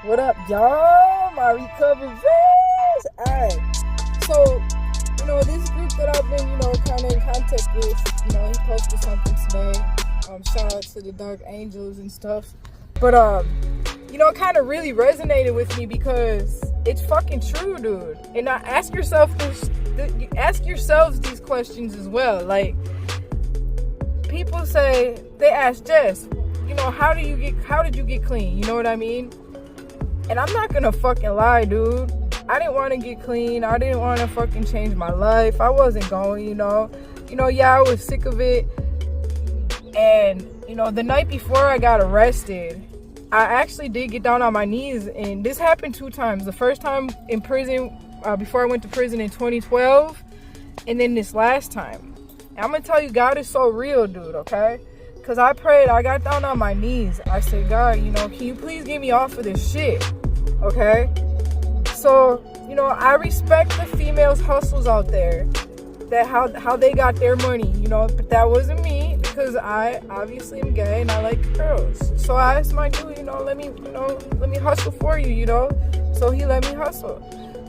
What up, y'all? My recovery. Alright. So, this group that I've been, kind of in contact with, he posted something today. Shout out to the Dark Angels and stuff. But, it kind of really resonated with me because it's fucking true, dude. And now ask yourselves these questions as well. Like, people say, they ask Jess, how did you get clean? You know what I mean? And I'm not gonna fucking lie, dude. I didn't want to get clean. I didn't want to fucking change my life. I wasn't going, I was sick of it. And, the night before I got arrested, I actually did get down on my knees. And this happened 2 times. The first time in prison, before I went to prison in 2012. And then this last time. And I'm gonna tell you, God is so real, dude, okay? Because I prayed, I got down on my knees. I said, God, can you please get me off of this shit? Okay? So, I respect the females' hustles out there. That how they got their money, But that wasn't me because I obviously am gay and I like girls. So I asked my dude, let me hustle for you, So he let me hustle.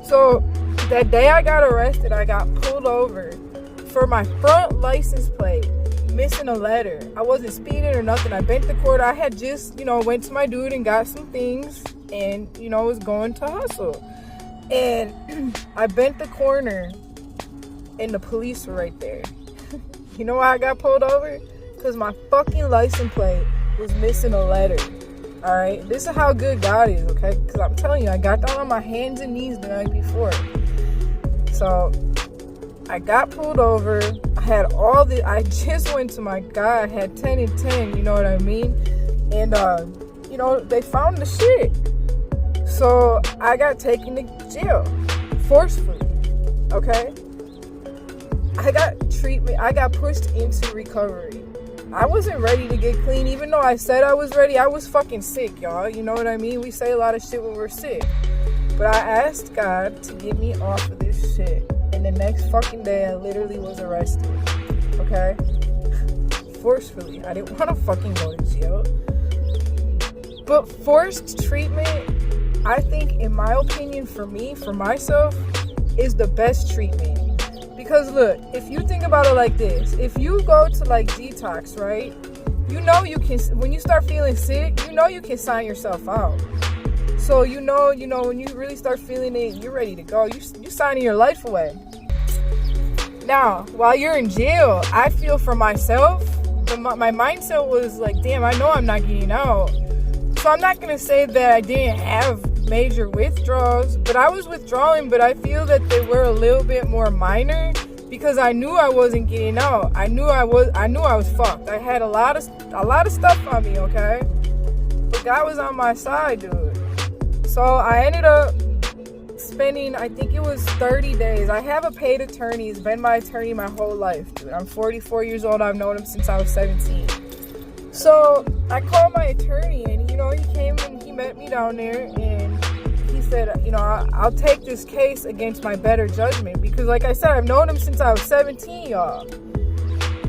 So that day I got arrested, I got pulled over for my front license plate missing a letter. I wasn't speeding or nothing. I bent the corner. I had just, went to my dude and got some things and, was going to hustle. And I bent the corner and the police were right there. You know why I got pulled over? Because my fucking license plate was missing a letter. Alright? This is how good God is, okay? Because I'm telling you, I got down on my hands and knees the night before. So I got pulled over. I had I just went to my guy. I had 10 and 10, you know what I mean? And, they found the shit. So I got taken to jail forcefully, okay? I got treatment. I got pushed into recovery. I wasn't ready to get clean, even though I said I was ready. I was fucking sick, y'all. You know what I mean? We say a lot of shit when we're sick. But I asked God to get me off of this shit. And the next fucking day, I literally was arrested. Okay? Forcefully. I didn't want to fucking go to jail. But forced treatment, I think, in my opinion, for me, for myself, is the best treatment. Because look, if you think about it like this, if you go to like detox, right? You can, when you start feeling sick, you can sign yourself out. So when you really start feeling it, you're ready to go. You signing your life away. Now, while you're in jail, I feel for myself, my mindset was like, damn, I know I'm not getting out. So I'm not going to say that I didn't have major withdrawals, but I was withdrawing, but I feel that they were a little bit more minor because I knew I wasn't getting out. I knew I was fucked. I had a lot of stuff on me, okay? But God was on my side, dude. So I ended up spending, I think it was 30 days. I have a paid attorney. He's been my attorney my whole life, dude. I'm 44 years old. I've known him since I was 17. So I called my attorney and, he came and he met me down there and he said, I'll take this case against my better judgment because, like I said, I've known him since I was 17, y'all.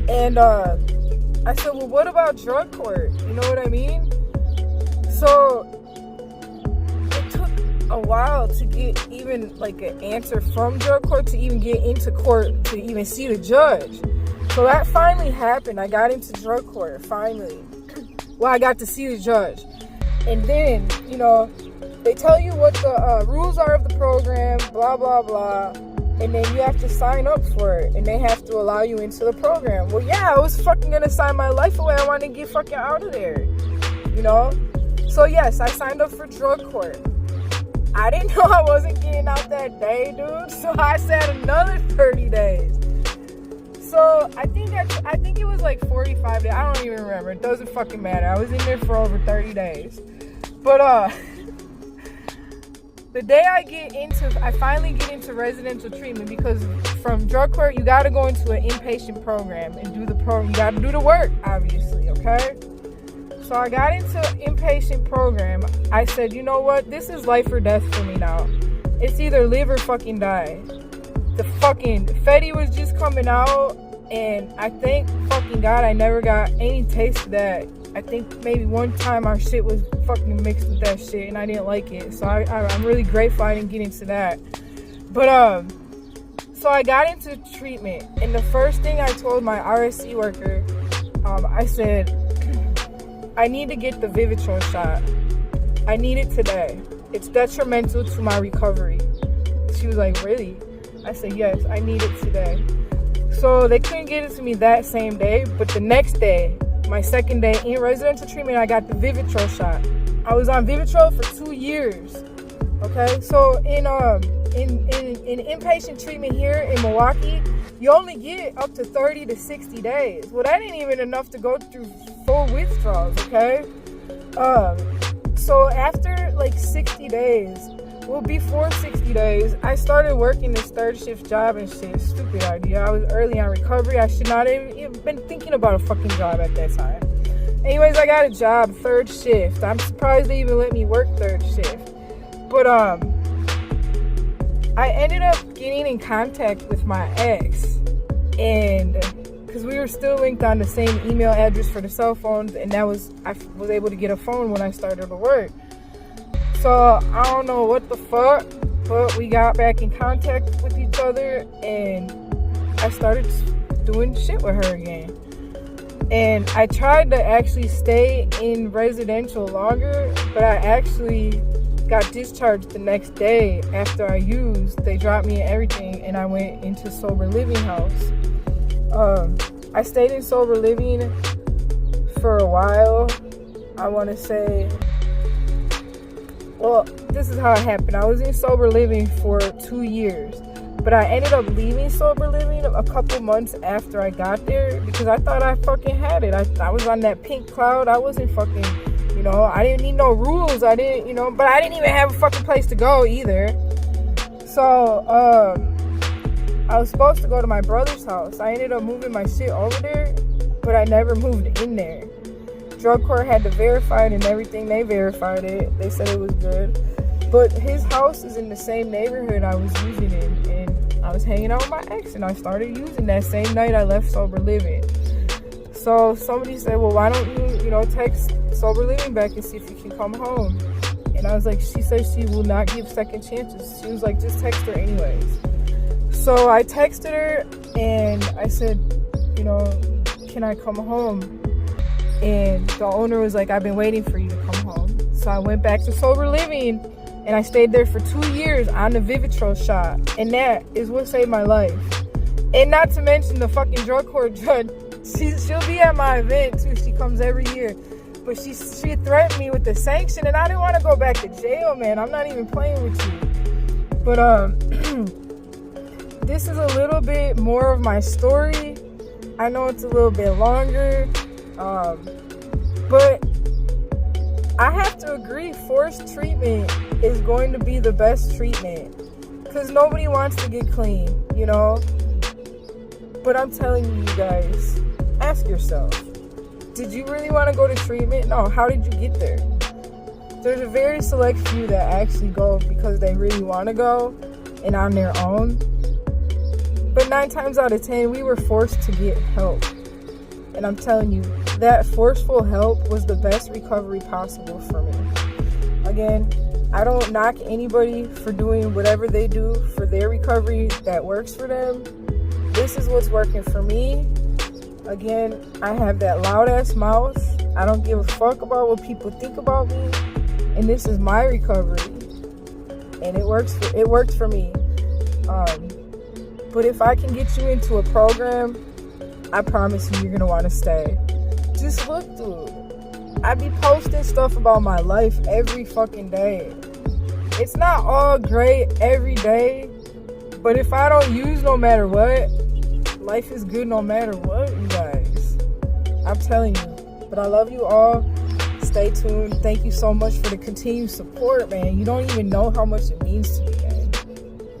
And I said, well, what about drug court? You know what I mean? So it took a while to get even like an answer from drug court to even get into court to even see the judge. So that finally happened. I got into drug court, finally. Well, I got to see the judge. And then, they tell you what the rules are of the program, blah, blah, blah. And then you have to sign up for it. And they have to allow you into the program. Well, yeah, I was fucking going to sign my life away. I wanted to get fucking out of there. So, yes, I signed up for drug court. I didn't know I wasn't getting out that day, dude. So I sat another 30 days. So I think it was like 45 days. I don't even remember. It doesn't fucking matter. I was in there for over 30 days. But the day I finally get into residential treatment because from drug court you gotta go into an inpatient program and do the program. You gotta do the work, obviously, okay? So I got into an inpatient program. I said, you know what? This is life or death for me now. It's either live or fucking die. The fucking Fetty was just coming out, and I thank fucking God I never got any taste of that I think maybe one time our shit was fucking mixed with that shit and I didn't like it. So I'm really grateful I didn't get into that. But so I got into treatment, and the first thing I told my RSC worker, I said, I need to get the Vivitrol shot. I need it today. It's detrimental to my recovery. She was like, really? I said, yes, I need it today. So they couldn't get it to me that same day, but the next day, my second day in residential treatment, I got the Vivitrol shot. I was on Vivitrol for 2 years. Okay, so in inpatient treatment here in Milwaukee, you only get up to 30 to 60 days. Well, that ain't even enough to go through full withdrawals, okay? So after like 60 days, well, before 60 days, I started working this third shift job and shit. Stupid idea. I was early on recovery. I should not have even been thinking about a fucking job at that time. Anyways, I got a job, third shift. I'm surprised they even let me work third shift. But I ended up getting in contact with my ex, and because we were still linked on the same email address for the cell phones, and I was able to get a phone when I started to work. So I don't know what the fuck, but we got back in contact with each other, and I started doing shit with her again. And I tried to actually stay in residential longer, but I actually got discharged the next day after I used. They dropped me and everything, and I went into sober living house. I stayed in sober living for a while. I want to say, well, this is how it happened. I was in sober living for 2 years, but I ended up leaving sober living a couple months after I got there because I thought I fucking had it. I was on that pink cloud. I wasn't fucking, I didn't need no rules. I didn't, but I didn't even have a fucking place to go either. So, I was supposed to go to my brother's house. I ended up moving my shit over there, but I never moved in there. Drug court had to verify it and everything. They verified it. They said it was good. But his house is in the same neighborhood I was using in, and I was hanging out with my ex, and I started using that same night I left sober living. So somebody said, well, why don't you, text sober living back and see if you can come home? And I was like, she said she will not give second chances. She was like, just text her anyways. So I texted her and I said, can I come home? And the owner was like, I've been waiting for you to come home. So I went back to sober living, and I stayed there for 2 years on the Vivitrol shot. And that is what saved my life. And not to mention the fucking drug court judge. She'll be at my event too. She comes every year. But she threatened me with the sanction, and I didn't want to go back to jail, man. I'm not even playing with you. But this is a little bit more of my story. I know it's a little bit longer. But I have to agree, forced treatment is going to be the best treatment. Because nobody wants to get clean, But I'm telling you guys, ask yourself, did you really want to go to treatment? No, how did you get there? There's a very select few that actually go because they really want to go and on their own. But 9 times out of 10, we were forced to get help. And I'm telling you, that forceful help was the best recovery possible for me. Again, I don't knock anybody for doing whatever they do for their recovery that works for them. This is what's working for me. Again, I have that loud ass mouth. I don't give a fuck about what people think about me. And this is my recovery. And it works for me. But if I can get you into a program, I promise you, you're going to want to stay. Just look, dude. I be posting stuff about my life every fucking day. It's not all great every day, but if I don't use no matter what, life is good no matter what, you guys. I'm telling you. But I love you all. Stay tuned. Thank you so much for the continued support, man. You don't even know how much it means to me, guys.